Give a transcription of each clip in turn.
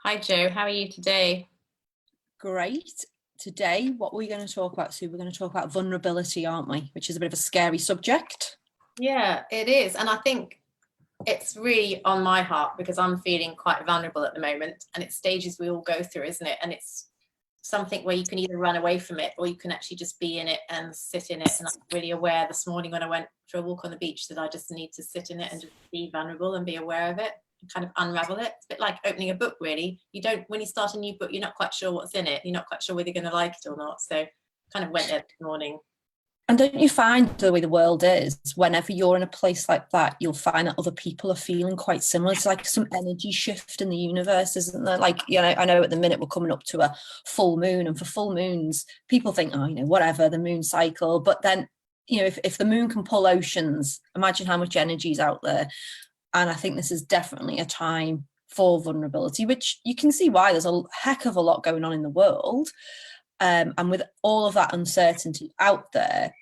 Hi Joe, how are you today? Great. Today, what we're going to talk about, Sue, we're going to talk about vulnerability, aren't we? Which is a bit of a scary subject. Yeah, it is. And I think it's really on my heart because I'm feeling quite vulnerable at the moment. And it's stages we all go through, isn't it? And it's something where you can either run away from it or you can actually just be in it and sit in it. And I'm really aware this morning when I went for a walk on the beach that I just need to sit in it and just be vulnerable and be aware of it and kind of unravel it. It's a bit like opening a book, really. You don't, when you start a new book, you're not quite sure what's in it. You're not quite sure whether you're going to like it or not. So kind of went there this morning. And don't you find the way the world is, whenever you're in a place like that, you'll find that other people are feeling quite similar. It's like some energy shift in the universe, isn't there? Like, I know at the minute we're coming up to a full moon, and for full moons, people think, oh, whatever, the moon cycle. But then, if the moon can pull oceans, imagine how much energy is out there. And I think this is definitely a time for vulnerability, which you can see why. There's a heck of a lot going on in the world. And with all of that uncertainty out there,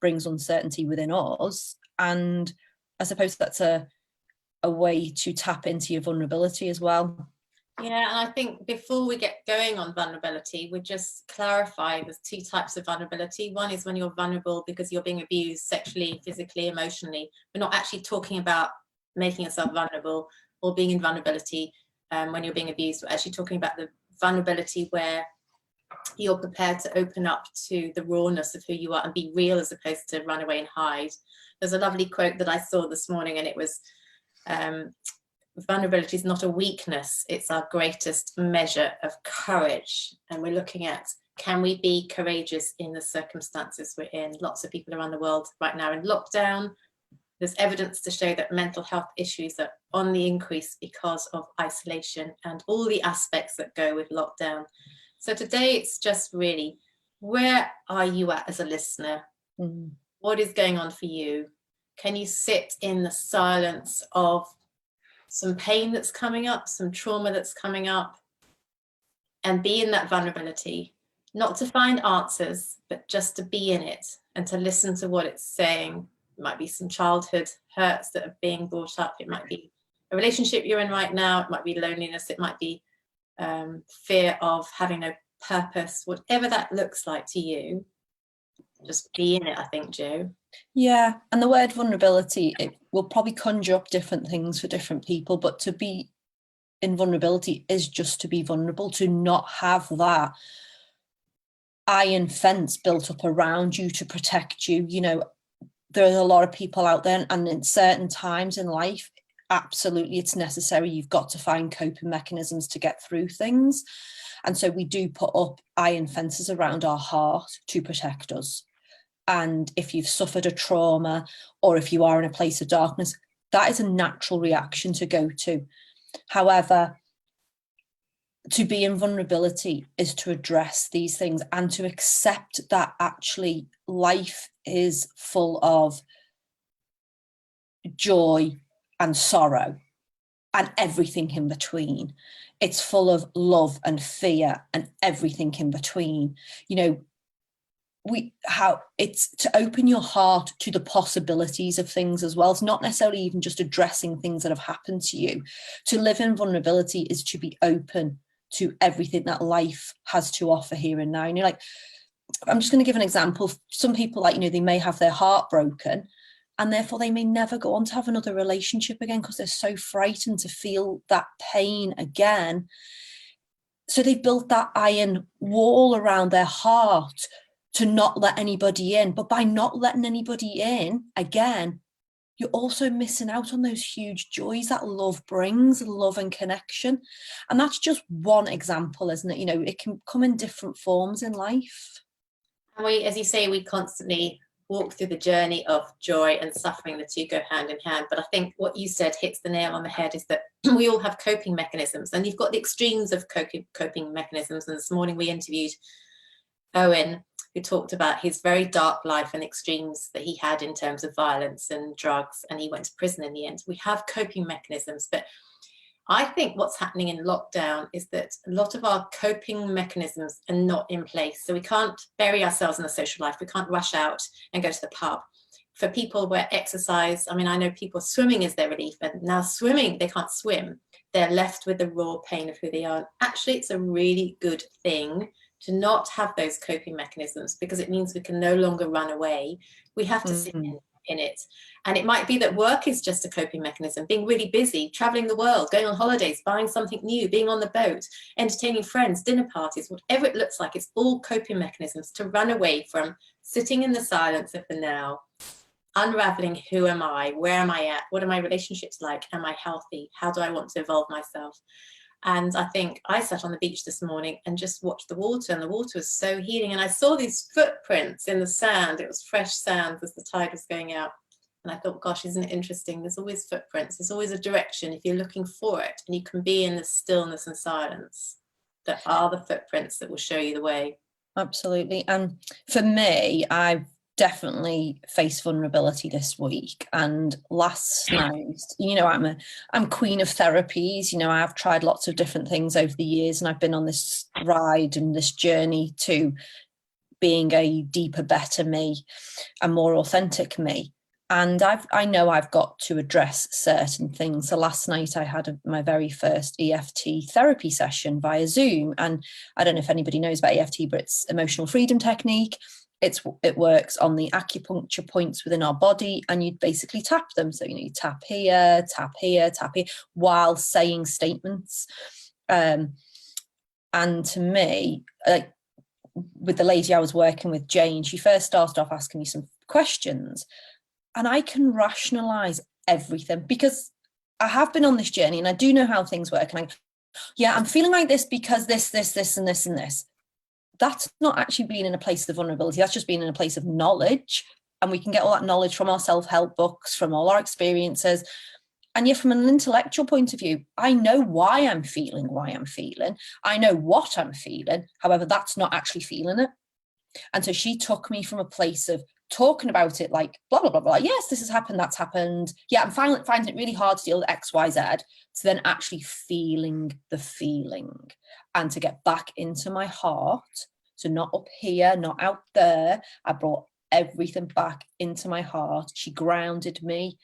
brings uncertainty within us. And I suppose that's a way to tap into your vulnerability as well. Yeah, and I think before we get going on vulnerability, we just clarify there's two types of vulnerability. One is when you're vulnerable because you're being abused sexually, physically, emotionally. We're not actually talking about making yourself vulnerable or being in vulnerability when you're being abused. We're actually talking about the vulnerability where you're prepared to open up to the rawness of who you are and be real as opposed to run away and hide. There's a lovely quote that I saw this morning, and it was, vulnerability is not a weakness, it's our greatest measure of courage. And we're looking at, can we be courageous in the circumstances we're in? Lots of people around the world right now in lockdown. There's evidence to show that mental health issues are on the increase because of isolation and all the aspects that go with lockdown. So today it's just really, where are you at as a listener? Mm. What is going on for you? Can you sit in the silence of some pain that's coming up, some trauma that's coming up, and be in that vulnerability? Not to find answers, but just to be in it and to listen to what it's saying. It might be some childhood hurts that are being brought up. It might be a relationship you're in right now. It might be loneliness. It might be fear of having no purpose. Whatever that looks like to you, just be in it, I think, Joe. Yeah, and the word vulnerability, it will probably conjure up different things for different people, but to be in vulnerability is just to be vulnerable, to not have that iron fence built up around you to protect you. There's a lot of people out there, and in certain times in life, absolutely it's necessary. You've got to find coping mechanisms to get through things. And so we do put up iron fences around our heart to protect us. And if you've suffered a trauma, or if you are in a place of darkness, that is a natural reaction to go to. However, to be in vulnerability is to address these things and to accept that actually life is full of joy and sorrow and everything in between. It's full of love and fear and everything in between. It's to open your heart to the possibilities of things as well. It's not necessarily even just addressing things that have happened to you. To live in vulnerability is to be open to everything that life has to offer here and now. And you're like, I'm just going to give an example. Some people, they may have their heart broken, and therefore they may never go on to have another relationship again because they're so frightened to feel that pain again. So they've built that iron wall around their heart to not let anybody in. But by not letting anybody in, again, you're also missing out on those huge joys that love brings, love and connection. And that's just one example, isn't it? It can come in different forms in life. And we, as you say, we constantly walk through the journey of joy and suffering. The two go hand in hand. But I think what you said hits the nail on the head, is that we all have coping mechanisms, and you've got the extremes of coping mechanisms. And this morning we interviewed Owen, who talked about his very dark life and extremes that he had in terms of violence and drugs, and he went to prison in the end. We have coping mechanisms, but I think what's happening in lockdown is that a lot of our coping mechanisms are not in place. So we can't bury ourselves in the social life. We can't rush out and go to the pub. for people where exercise, I mean, I know people swimming is their relief, and now swimming, they can't swim. They're left with the raw pain of who they are. Actually, it's a really good thing to not have those coping mechanisms, because it means we can no longer run away. We have to sit in it. And it might be that work is just a coping mechanism, being really busy, traveling the world, going on holidays, buying something new, being on the boat, entertaining friends, dinner parties, whatever it looks like. It's all coping mechanisms to run away from sitting in the silence of the now, unraveling who am I, where am I at, what are my relationships like, am I healthy, how do I want to evolve myself. And I think I sat on the beach this morning and just watched the water, and the water was so healing. And I saw these footprints in the sand. It was fresh sand as the tide was going out. And I thought, gosh, isn't it interesting? There's always footprints. There's always a direction if you're looking for it. And you can be in the stillness and silence. That are the footprints that will show you the way. Absolutely. And for me, I've definitely faced vulnerability this week. And last night, you know, I'm queen of therapies. You know, I've tried lots of different things over the years, and I've been on this ride and this journey to being a deeper, better me, a more authentic me. And I know I've got to address certain things. So last night I had my very first EFT therapy session via Zoom. And I don't know if anybody knows about EFT, but it's emotional freedom technique. It works on the acupuncture points within our body, and you basically tap them. So, you know, you tap here, tap here, tap here, while saying statements. And to me, like with the lady I was working with, Jane, she first started off asking me some questions, and I can rationalize everything because I have been on this journey and I do know how things work. And I'm feeling like this because this, and this, and this. That's not actually being in a place of vulnerability. That's just being in a place of knowledge. And we can get all that knowledge from our self-help books, from all our experiences. And yet from an intellectual point of view, I know why I'm feeling. I know what I'm feeling. However, that's not actually feeling it. And so she took me from a place of talking about it like blah, blah, blah, blah. Yes, this has happened. That's happened. Yeah, I'm finding it really hard to deal with X, Y, Z. To then actually feeling the feeling and to get back into my heart. So not up here, not out there. I brought everything back into my heart. She grounded me.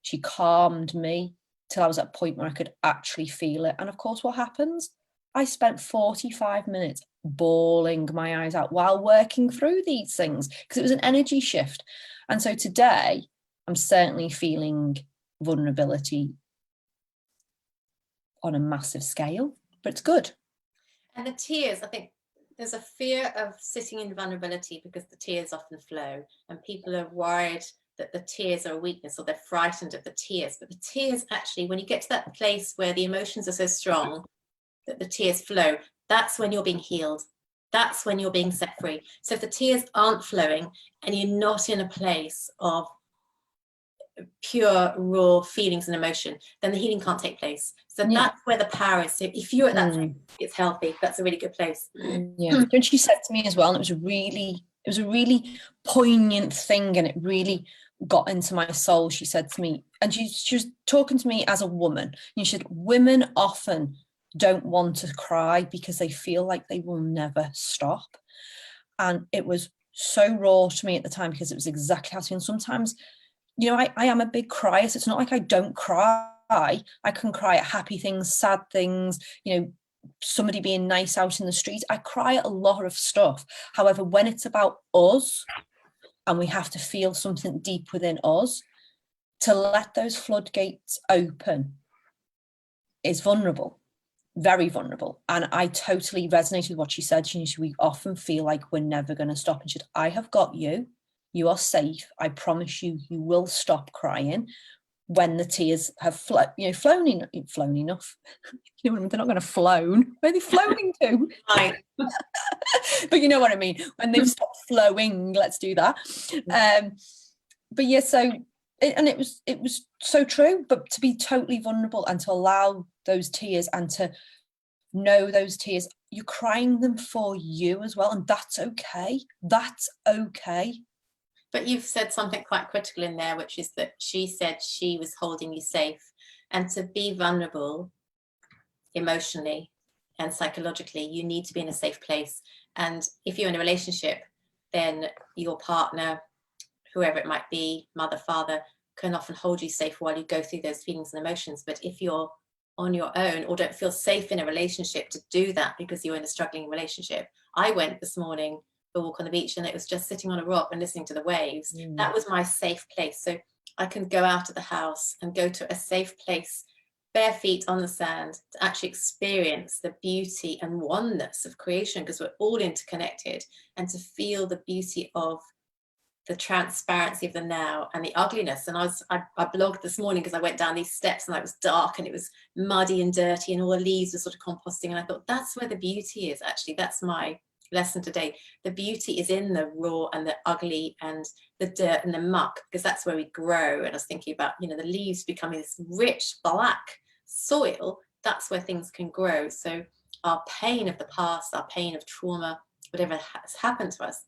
She calmed me till I was at a point where I could actually feel it. And of course, what happens? I spent 45 minutes bawling my eyes out while working through these things because it was an energy shift. And so today, I'm certainly feeling vulnerability on a massive scale, but it's good. And the tears, I think there's a fear of sitting in vulnerability because the tears often flow, and people are worried that the tears are a weakness, or they're frightened of the tears. But the tears, actually, when you get to that place where the emotions are so strong that the tears flow, that's when you're being healed. That's when you're being set free. So if the tears aren't flowing and you're not in a place of pure, raw feelings and emotion, then the healing can't take place. So that's where the power is. So if you're at that place, it's healthy. That's a really good place. Yeah. And she said to me as well, and it was a really poignant thing, and it really got into my soul. She said to me, and she was talking to me as a woman, and she said, women often don't want to cry because they feel like they will never stop. And it was so raw to me at the time because it was exactly how I feel. And sometimes, you know, I am a big crier, so it's not like I don't cry. I can cry at happy things, sad things, you know, somebody being nice out in the street. I cry at a lot of stuff. However, when it's about us and we have to feel something deep within us, to let those floodgates open is vulnerable. Very vulnerable. And I totally resonated with what she said. We often feel like we're never going to stop. And she said, I have got you. You are safe. I promise you, you will stop crying when the tears have flown enough. You know what I mean? They're not going to flown. Where are they flowing to? Right. But you know what I mean? When they've stopped flowing, let's do that. But yeah, so, and it was so true, but to be totally vulnerable and to allow those tears and to know those tears, you're crying them for you as well. And that's okay. That's okay. But you've said something quite critical in there, which is that she said she was holding you safe. And to be vulnerable emotionally and psychologically, you need to be in a safe place. And if you're in a relationship, then your partner whoever it might be, mother, father, can often hold you safe while you go through those feelings and emotions. But if you're on your own or don't feel safe in a relationship to do that because you're in a struggling relationship. I went this morning for a walk on the beach and it was just sitting on a rock and listening to the waves. That was my safe place. So I can go out of the house and go to a safe place, bare feet on the sand, to actually experience the beauty and oneness of creation, because we're all interconnected, and to feel the beauty of the transparency of the now and the ugliness. And I blogged this morning because I went down these steps and it was dark and it was muddy and dirty and all the leaves were sort of composting. And I thought, that's where the beauty is. Actually, that's my lesson today. The beauty is in the raw and the ugly and the dirt and the muck, because that's where we grow. And I was thinking about, you know, the leaves becoming this rich black soil. That's where things can grow. So our pain of the past, our pain of trauma, whatever has happened to us,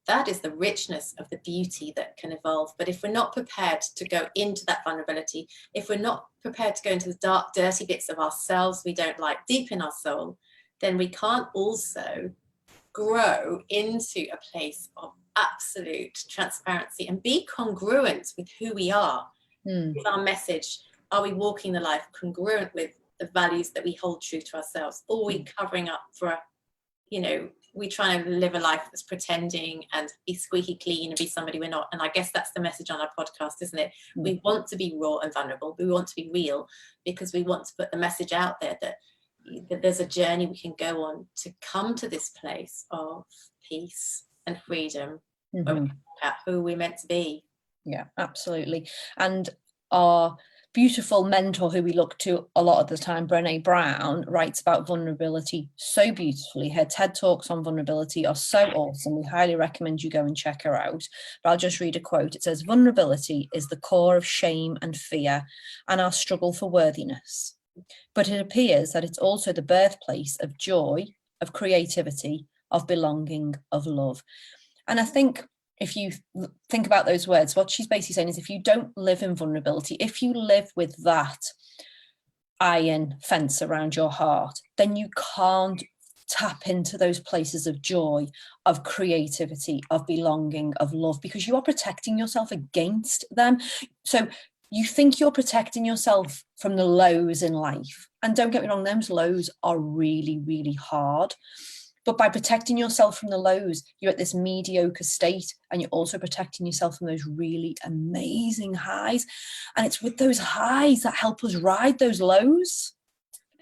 that is the richness of the beauty that can evolve. But if we're not prepared to go into that vulnerability, if we're not prepared to go into the dark, dirty bits of ourselves we don't like deep in our soul, then we can't also grow into a place of absolute transparency and be congruent with who we are. With our message, are we walking the life congruent with the values that we hold true to ourselves? Or are we covering up for, you know, we try and live a life that's pretending and be squeaky clean and be somebody we're not? And I guess that's the message on our podcast, isn't it? We want to be raw and vulnerable. We want to be real because we want to put the message out there that there's a journey we can go on to come to this place of peace and freedom, where we look at who we're meant to be. Yeah, absolutely. And our beautiful mentor who we look to a lot of the time, Brene Brown, writes about vulnerability so beautifully. Her TED Talks on vulnerability are so awesome. We highly recommend you go and check her out. But I'll just read a quote. It says, "Vulnerability is the core of shame and fear and our struggle for worthiness. But it appears that it's also the birthplace of joy, of creativity, of belonging, of love." And I think if you think about those words, what she's basically saying is if you don't live in vulnerability, if you live with that iron fence around your heart, then you can't tap into those places of joy, of creativity, of belonging, of love, because you are protecting yourself against them. So you think you're protecting yourself from the lows in life. And don't get me wrong, those lows are really, really hard. But by protecting yourself from the lows, you're at this mediocre state, and you're also protecting yourself from those really amazing highs. And it's with those highs that help us ride those lows.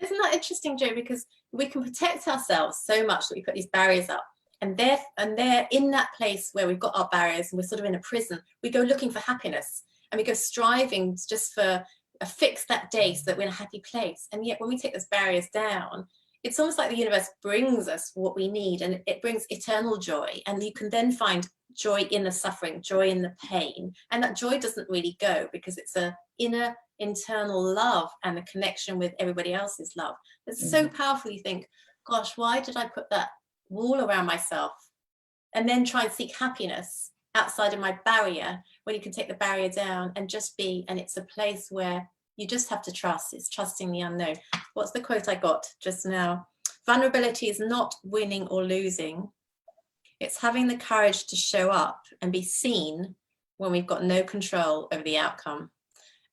Isn't that interesting, Joe? Because we can protect ourselves so much that we put these barriers up. And they're in that place where we've got our barriers and we're sort of in a prison. We go looking for happiness and we go striving just for a fix that day so that we're in a happy place. And yet when we take those barriers down, it's almost like the universe brings us what we need, and it brings eternal joy. And you can then find joy in the suffering, joy in the pain. And that joy doesn't really go because it's a inner internal love and a connection with everybody else's love. It's so powerful. You think, gosh, why did I put that wall around myself and then try and seek happiness outside of my barrier, when you can take the barrier down and just be? And it's a place where you just have to trust. It's trusting the unknown. What's the quote I got just now? Vulnerability is not winning or losing. It's having the courage to show up and be seen when we've got no control over the outcome.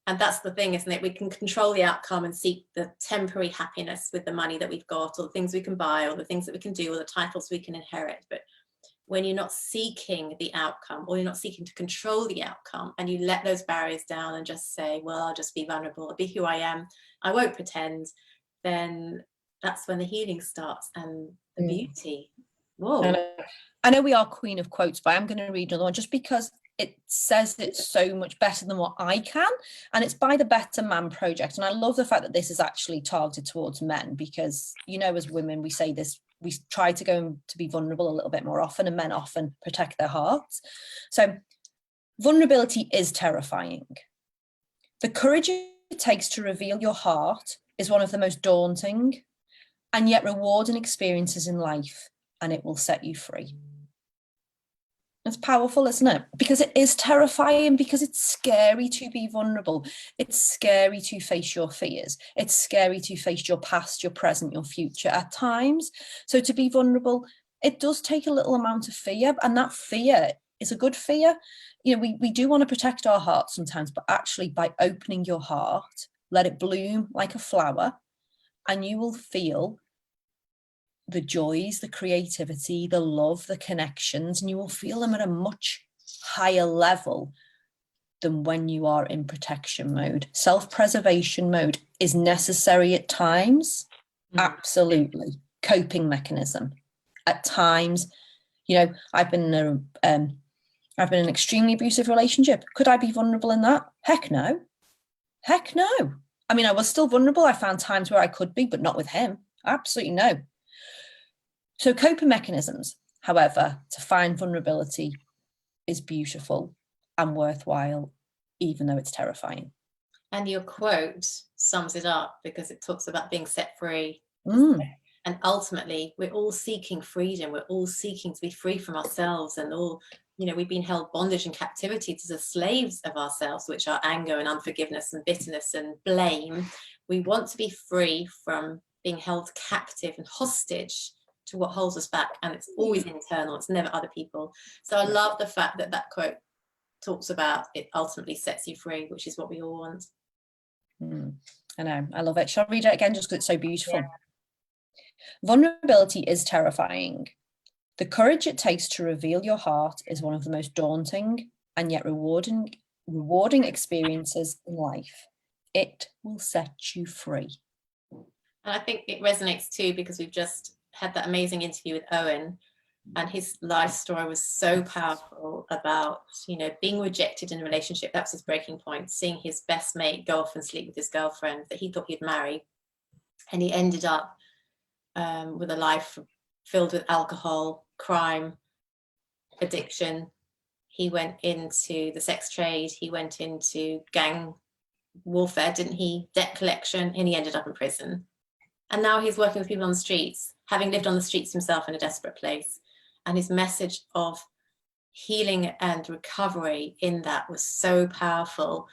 And that's the thing, isn't it? We can control the outcome and seek the temporary happiness with the money that we've got, or the things we can buy, or the things that we can do, or the titles we can inherit. But when you're not seeking the outcome, or you're not seeking to control the outcome, and you let those barriers down and just say, well, I'll just be vulnerable, I'll be who I am, I won't pretend, then that's when the healing starts and the beauty. Whoa. I know we are queen of quotes, but I'm going to read another one just because it says it so much better than what I can. And it's by the Better Man Project. And I love the fact that this is actually targeted towards men, because, you know, as women, we say this, we try to go to be vulnerable a little bit more often, and men often protect their hearts. So vulnerability is terrifying. The courage it takes to reveal your heart is one of the most daunting and yet rewarding experiences in life, and it will set you free. It's powerful, isn't it? Because it is terrifying, because it's scary to be vulnerable. It's scary to face your fears. It's scary to face your past, your present, your future at times. So to be vulnerable, it does take a little amount of fear, and that fear it's a good fear. You know, we do want to protect our heart sometimes, but actually by opening your heart, let it bloom like a flower, and you will feel the joys, the creativity, the love, the connections, and you will feel them at a much higher level than when you are in protection mode. Self-preservation mode is necessary at times, absolutely. Coping mechanism. At times, you know, I've been in an extremely abusive relationship. Could I be vulnerable in that? Heck no. Heck no. I mean, I was still vulnerable. I found times where I could be, but not with him. Absolutely no. So coping mechanisms, however, to find vulnerability is beautiful and worthwhile, even though it's terrifying. And your quote sums it up, because it talks about being set free. And ultimately, we're all seeking freedom. We're all seeking to be free from ourselves, and all, you know, we've been held bondage and captivity to the slaves of ourselves, which are anger and unforgiveness and bitterness and blame. We want to be free from being held captive and hostage to what holds us back. And it's always internal. It's never other people. So I love the fact that that quote talks about it ultimately sets you free, which is what we all want. I know. I love it. Shall I read it again just because it's so beautiful? Yeah. Vulnerability is terrifying. The courage it takes to reveal your heart is one of the most daunting and yet rewarding experiences in life. It will set you free. And I think it resonates too, because we've just had that amazing interview with Owen, and his life story was so powerful about, you know, being rejected in a relationship. That was his breaking point, seeing his best mate go off and sleep with his girlfriend that he thought he'd marry. And he ended up with a life filled with alcohol, crime, addiction. He went into the sex trade. He went into gang warfare, didn't he? Debt collection, and he ended up in prison. And now he's working with people on the streets, having lived on the streets himself in a desperate place. And his message of healing and recovery in that was so powerful.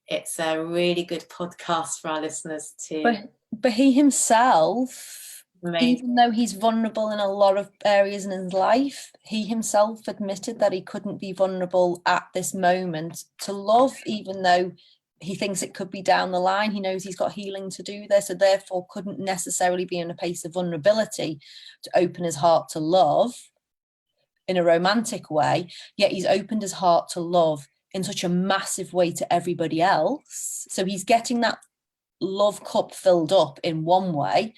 It's a really good podcast for our listeners to. But he himself, Amazing. even though he's vulnerable in a lot of areas in his life, he himself admitted that he couldn't be vulnerable at this moment to love, even though he thinks it could be down the line. He knows he's got healing to do there, so therefore couldn't necessarily be in a place of vulnerability to open his heart to love in a romantic way, yet he's opened his heart to love in such a massive way to everybody else. So he's getting that love cup filled up in one way,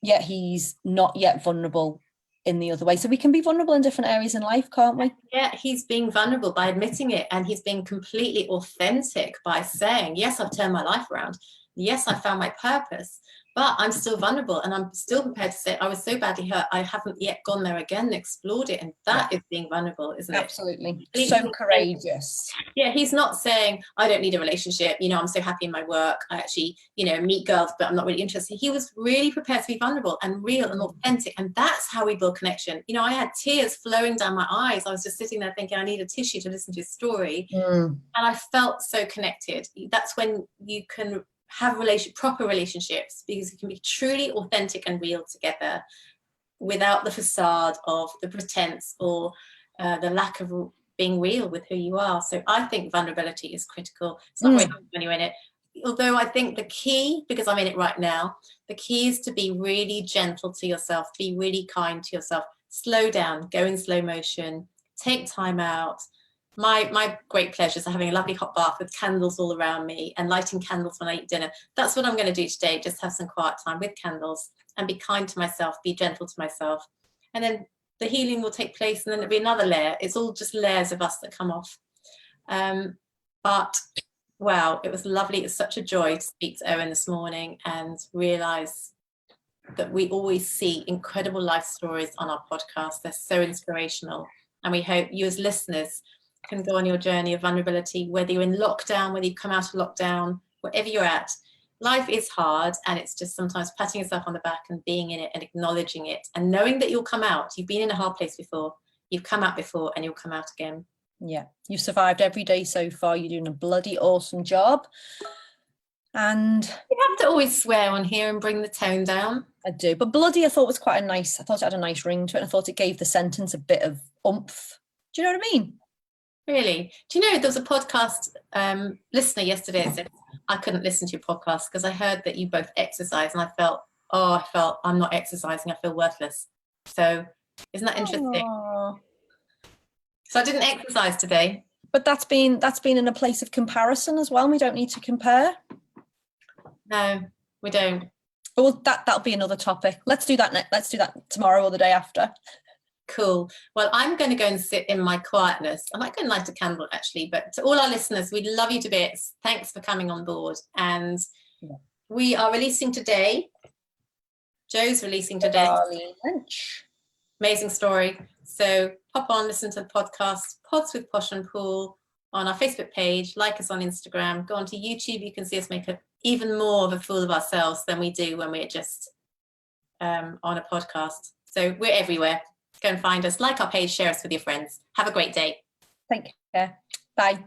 yet he's not yet vulnerable in the other way. So we can be vulnerable in different areas in life, can't we? Yeah, he's being vulnerable by admitting it, and he's being completely authentic by saying, yes, I've turned my life around. Yes, I found my purpose, but I'm still vulnerable, and I'm still prepared to say I was so badly hurt, I haven't yet gone there again and explored it. And that is being vulnerable, isn't it? Absolutely. So courageous. Yeah, he's not saying, I don't need a relationship, you know, I'm so happy in my work, I actually, you know, meet girls, but I'm not really interested. He was really prepared to be vulnerable and real and authentic, and that's how we build connection. You know, I had tears flowing down my eyes. I was just sitting there thinking I need a tissue to listen to his story. And I felt so connected. That's when you can have proper relationships, because you can be truly authentic and real together without the facade of the pretense or the lack of being real with who you are. So I think vulnerability is critical. It's not very when you're in it. Although I think the key, because I'm in it right now, the key is to be really gentle to yourself, be really kind to yourself, slow down, go in slow motion, take time out. My great pleasures are having a lovely hot bath with candles all around me and lighting candles when I eat dinner. That's what I'm going to do today, just have some quiet time with candles and be kind to myself, be gentle to myself. And then the healing will take place, and then there'll be another layer. It's all just layers of us that come off. But wow, it was lovely. It's such a joy to speak to Owen this morning and realise that we always see incredible life stories on our podcast. They're so inspirational. And we hope you as listeners can go on your journey of vulnerability, whether you're in lockdown, whether you come out of lockdown, wherever you're at. Life is hard, and it's just sometimes patting yourself on the back and being in it and acknowledging it and knowing that you'll come out. You've been in a hard place before, you've come out before, and you'll come out again. Yeah, you've survived every day so far. You're doing a bloody awesome job. And you have to always swear on here and bring the tone down. I do, but bloody I thought it had a nice ring to it. I thought it gave the sentence a bit of oomph. Do you know what I mean? Really? Do you know there was a podcast listener yesterday that said, I couldn't listen to your podcast because I heard that you both exercise, and I felt I'm not exercising, I feel worthless. So isn't that interesting? Aww. So I didn't exercise today. But that's been in a place of comparison as well. We don't need to compare. No, we don't. Well, that'll be another topic. Let's do that let's do that tomorrow or the day after. Cool. Well, I'm going to go and sit in my quietness. I might go and light a candle, actually. But to all our listeners, we love you to bits. Thanks for coming on board. And we are releasing today. Joe's releasing today. Lynch. Amazing story. So pop on, listen to the podcast, Pods with Posh and Pool, on our Facebook page, like us on Instagram, go onto YouTube. You can see us make even more of a fool of ourselves than we do when we're just on a podcast. So we're everywhere. Go and find us, like our page, share us with your friends. Have a great day. Take care. Bye.